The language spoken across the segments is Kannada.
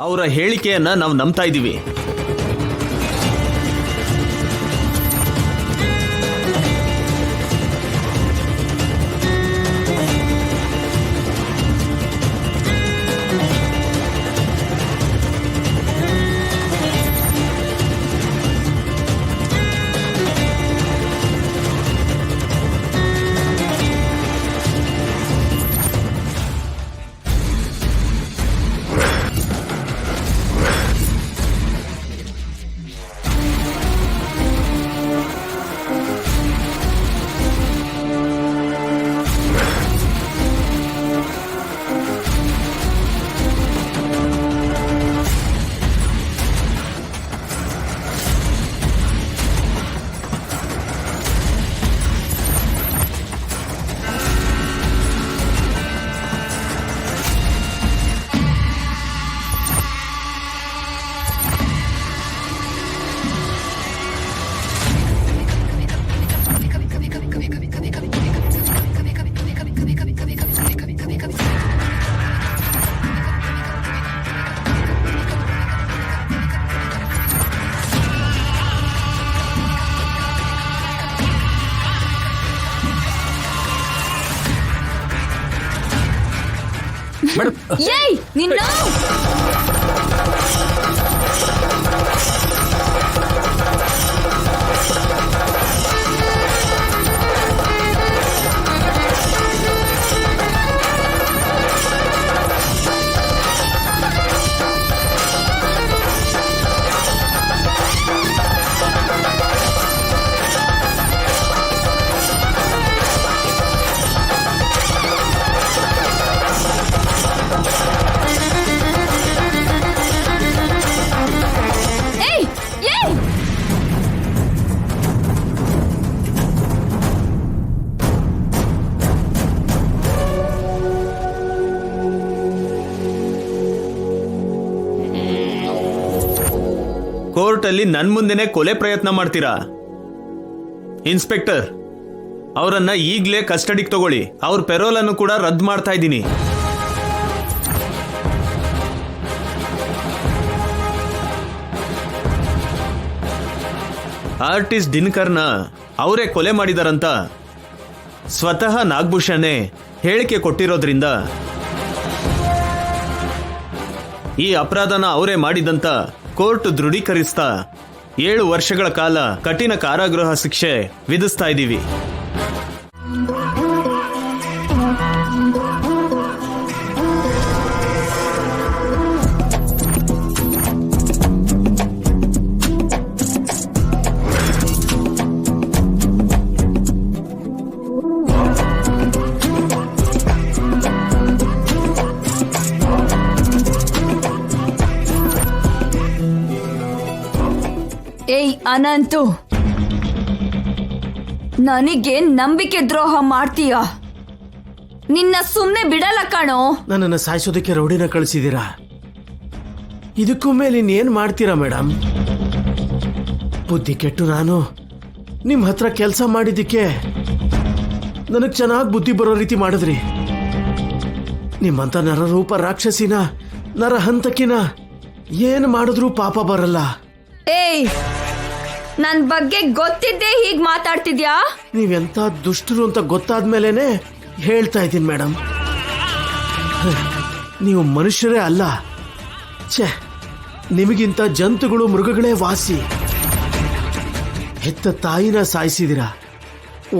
ಅವರ ಹೇಳಿಕೆಯನ್ನ ನಾವು ನಂಬ್ತಾ ಇದ್ದೀವಿ. ಏಯ್ ನಿನ್ನ ಕೋರ್ಟ್ ಅಲ್ಲಿ ನನ್ ಮುಂದೆನೆ ಕೊಲೆ ಪ್ರಯತ್ನ ಮಾಡ್ತೀರಾ? ಇನ್ಸ್ಪೆಕ್ಟರ್, ಅವರನ್ನ ಈಗ್ಲೇ ಕಸ್ಟಡಿಗೆ ತಗೊಳ್ಳಿ. ಅವ್ರ ಪೆರೋಲ್ ಅನ್ನು ಕೂಡ ರದ್ದು ಮಾಡ್ತಾ ಇದ್ದೀನಿ. ಆರ್ಟಿಸ್ಟ್ ದಿನಕರ್ನ ಅವರೇ ಕೊಲೆ ಮಾಡಿದಾರಂತ ಸ್ವತಃ ನಾಗಭೂಷಣೇ ಹೇಳಿಕೆ ಕೊಟ್ಟಿರೋದ್ರಿಂದ ಈ ಅಪರಾಧನ ಅವರೇ ಮಾಡಿದಂತ ಕೋರ್ಟ್ ದೃಢೀಕರಿಸ್ತಾ 7 ವರ್ಷಗಳ ಕಾಲ ಕಠಿಣ ಕಾರಾಗೃಹ ಶಿಕ್ಷೆ ವಿಧಿಸ್ತಾ ಇದ್ದೀವಿ. ಏಯ್ ಅನಂತು, ನನಗೆ ನಂಬಿಕೆ ದ್ರೋಹ ಮಾಡ್ತೀಯ? ನಿನ್ನ ಸುಮ್ನೆ ಬಿಡಲ್ಲ ಕಣೋ. ನನ್ನನ್ನು ಸಾಯಿಸೋದಕ್ಕೆ ರೌಡಿನ ಕಳಿಸಿದ್ದೀರಾ. ಇದಕ್ಕೂ ಮೇಲೆ ಇನ್ನೇನ್ ಮಾಡ್ತೀರಾ ಮೇಡಮ್? ಬುದ್ಧಿ ಕೆಟ್ಟು ನಾನು ನಿಮ್ಮ ಹತ್ರ ಕೆಲಸ ಮಾಡಿದ್ದಕ್ಕೆ ನನಗೆ ಚೆನ್ನಾಗಿ ಬುದ್ಧಿ ಬರೋ ರೀತಿ ಮಾಡಿದ್ರಿ. ನಿಮ್ಮಂತ ನರರೂಪ ರಾಕ್ಷಸಿನ ನರಹಂತಕಿನ ಏನು ಮಾಡಿದ್ರೂ ಪಾಪ ಬರಲ್ಲ. ಏಯ್, ನನ್ ಬಗ್ಗೆ ಗೊತ್ತಿದ್ದೇ ಹೀಗ್ ಮಾತಾಡ್ತಿದ್ಯಾ? ನೀವೆಂತ ದುಷ್ಟರು ಅಂತ ಗೊತ್ತಾದ್ಮೇಲೆನೆ ಹೇಳ್ತಾ ಇದ್ದೀನಿ ಮೇಡಮ್. ನೀವು ಮನುಷ್ಯರೇ ಅಲ್ಲ. ಛೇ, ನಿಮಗಿಂತ ಜಂತುಗಳು ಮೃಗಗಳೇ ವಾಸಿ. ಹೆತ್ತ ತಾಯಿನ ಸಾಯಿಸಿದಿರ,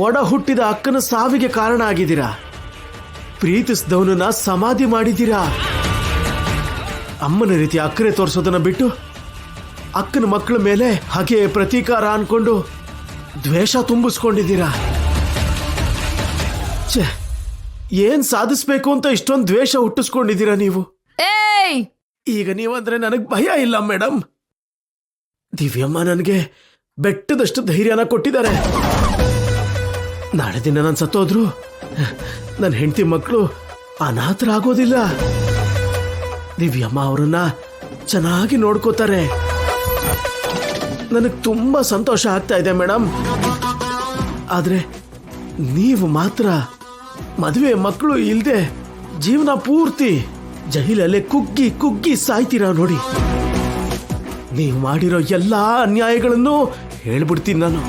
ಒಡ ಹುಟ್ಟಿದ ಅಕ್ಕನ ಸಾವಿಗೆ ಕಾರಣ ಆಗಿದ್ದೀರಾ, ಪ್ರೀತಿಸಿದವನನ್ನ ಸಮಾಧಿ ಮಾಡಿದ್ದೀರಾ. ಅಮ್ಮನ ರೀತಿ ಅಕ್ಕರೆ ತೋರಿಸೋದನ್ನ ಬಿಟ್ಟು ಅಕ್ಕನ ಮಕ್ಕಳ ಮೇಲೆ ಹಾಗೆ ಪ್ರತೀಕಾರ ಅನ್ಕೊಂಡು ದ್ವೇಷ ತುಂಬಿಸ್ಕೊಂಡಿದ್ದೀರಾ. ಛೇ, ಏನ್ ಸಾಧಿಸ್ಬೇಕು ಅಂತ ಇಷ್ಟೊಂದು ದ್ವೇಷ ಹುಟ್ಟಿಸ್ಕೊಂಡಿದ್ದೀರಾ ನೀವು. ಏಯ್, ಈಗ ನೀವಂದ್ರೆ ನನಗ್ ಭಯ ಇಲ್ಲ ಮೇಡಮ್. ದಿವ್ಯಮ್ಮ ನನಗೆ ಬೆಟ್ಟದಷ್ಟು ಧೈರ್ಯನ ಕೊಟ್ಟಿದ್ದಾರೆ. ನಾಳೆ ದಿನ ನಾನು ಸತ್ತೋದ್ರು ನನ್ನ ಹೆಂಡತಿ ಮಕ್ಕಳು ಅನಾಥರಾಗೋದಿಲ್ಲ. ದಿವ್ಯಮ್ಮ ಅವರನ್ನ ಚೆನ್ನಾಗಿ ನೋಡ್ಕೋತಾರೆ. ನನಗೆ ತುಂಬಾ ಸಂತೋಷ ಆಗ್ತಾ ಇದೆ ಮೇಡಮ್. ಆದ್ರೆ ನೀವು ಮಾತ್ರ ಮದುವೆ ಮಕ್ಕಳು ಇಲ್ಲದೆ ಜೀವನ ಪೂರ್ತಿ ಜೈಲಲ್ಲೇ ಕುಗ್ಗಿ ಕುಗ್ಗಿ ಸಾಯ್ತೀರಾ ನೋಡಿ. ನೀವು ಮಾಡಿರೋ ಎಲ್ಲಾ ಅನ್ಯಾಯಗಳನ್ನು ಹೇಳ್ಬಿಡ್ತೀನಿ ನಾನು.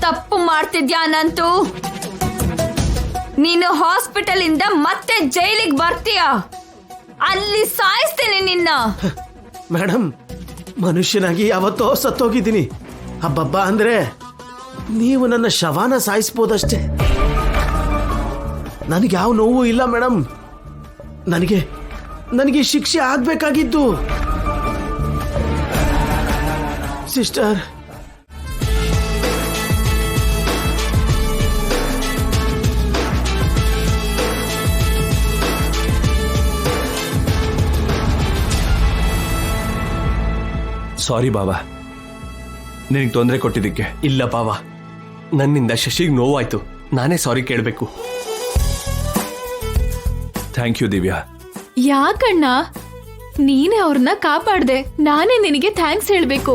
ತಪ್ಪು ಮಾಡ್ತಿದ್ಯಾ ಅನಂತು? ನೀನು ಹಾಸ್ಪಿಟಲ್ ಇಂದ ಮತ್ತೆ ಜೈಲಿಗೆ ಬರ್ತೀಯ, ಅಲ್ಲಿ ಸಾಯಿಸ್ತೀನಿ ನಿನ್ನ. ಮೇಡಮ್, ಮನುಷ್ಯನಾಗಿ ಯಾವತ್ತೋ ಸತ್ತೋಗಿದ್ದೀನಿ. ಹಬ್ಬಬ್ಬ ಅಂದ್ರೆ ನೀವು ನನ್ನ ಶವಾನ ಸಾಯಿಸ್ಬೋದಷ್ಟೇ. ನನಗೆ ಯಾವ ನೋವು ಇಲ್ಲ ಮೇಡಮ್. ನನಗೆ ಶಿಕ್ಷೆ ಆಗ್ಬೇಕಾಗಿದ್ದು. ಸಿಸ್ಟರ್, ಸಾರಿ ಬಾಬಾ, ನಿನಗೆ ತೊಂದರೆ ಕೊಟ್ಟಿದ್ದಕ್ಕೆ. ಇಲ್ಲ ಬಾವಾ, ನನ್ನಿಂದ ಶಶಿಗೆ ನೋವಾಯ್ತು. ನಾನೇ ಸಾರಿ ಕೇಳಬೇಕು. Thank you Divya. ಯಾಕಣ್ಣ, ನೀನೇ ಅವ್ರನ್ನ ಕಾಪಾಡ್ದೆ, ನಾನೇ ನಿನಗೆ ಥ್ಯಾಂಕ್ಸ್ ಹೇಳ್ಬೇಕು.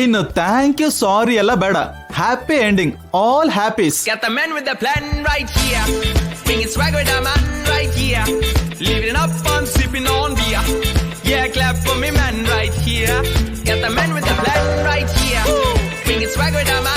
ಇನ್ನು ಥ್ಯಾಂಕ್ ಯು ಸಾರಿ ಎಲ್ಲ ಬೇಡ. Happy ending, all happies. Got the man with the plan right here. Bringing swag with the man right here. Living up and sipping on beer. Yeah, clap for me man right here. Got the man with the plan right here. Bringing swag with the man